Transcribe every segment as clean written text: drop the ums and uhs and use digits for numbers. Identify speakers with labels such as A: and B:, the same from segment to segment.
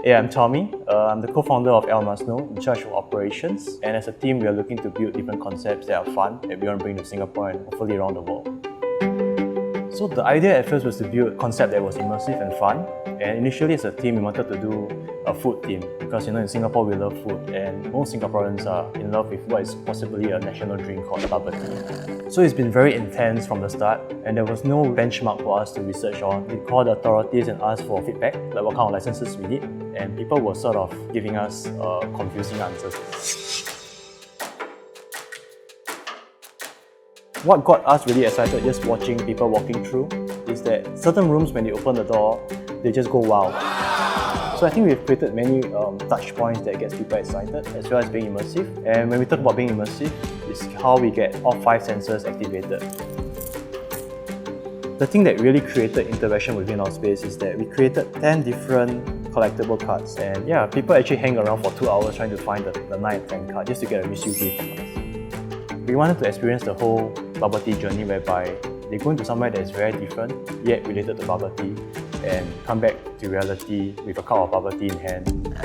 A: Hey, I'm Tommy. I'm the co-founder of El Masno, in charge of operations. And as a team, we are looking to build different concepts that are fun that we want to bring to Singapore and hopefully around the world. So the idea at first was to build a concept that was immersive and fun. And initially as a team, we wanted to do a food theme because in Singapore we love food and most Singaporeans are in love with what is possibly a national drink called bubble tea. So it's been very intense from the start and there was no benchmark for us to research on. We called the authorities and asked for feedback, like what kind of licenses we need, and people were sort of giving us confusing answers. What got us really excited just watching people walking through is that certain rooms, when they open the door, they just go wow. So I think we've created many touch points that gets people excited as well as being immersive. And when we talk about being immersive, it's how we get all 5 senses activated. The thing that really created interaction within our space is that we created 10 different collectible cards. And yeah, people actually hang around for 2 hours trying to find the 9th 10 card just to get a miss you gift from us. We wanted to experience the whole bubble tea journey whereby they go into somewhere that is very different yet related to bubble tea and come back to reality with a cup of bubble tea in hand.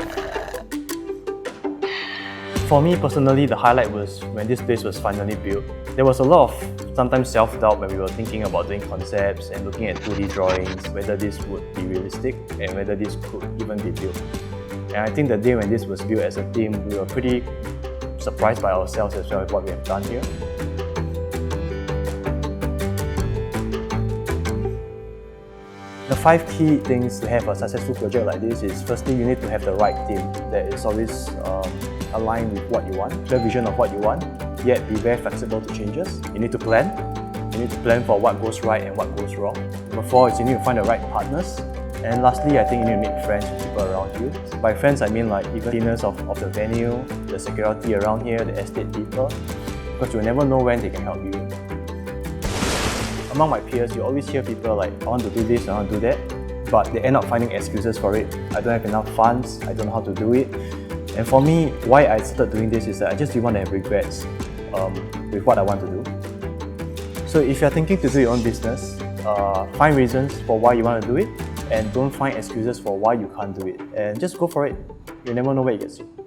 A: For me personally, the highlight was when this place was finally built. There was a lot of sometimes self-doubt when we were thinking about doing concepts and looking at 2D drawings, whether this would be realistic and whether this could even be built. And I think the day when this was built as a team, we were pretty surprised by ourselves as well with what we have done here. The 5 key things to have a successful project like this is, firstly, you need to have the right team that is always aligned with what you want, clear vision of what you want, yet be very flexible to changes. You need to plan. You need to plan for what goes right and what goes wrong. Number 4 is you need to find the right partners. And lastly, I think you need to make friends with people around you. By friends, I mean like even cleaners of the venue, the security around here, the estate people, because you never know when they can help you. Among my peers, you always hear people like, I want to do this, I want to do that, but they end up finding excuses for it. I don't have enough funds, I don't know how to do it. And for me, why I started doing this is that I just didn't want to have regrets with what I want to do. So if you're thinking to do your own business, find reasons for why you want to do it and don't find excuses for why you can't do it. And just go for it. You never know where it gets you.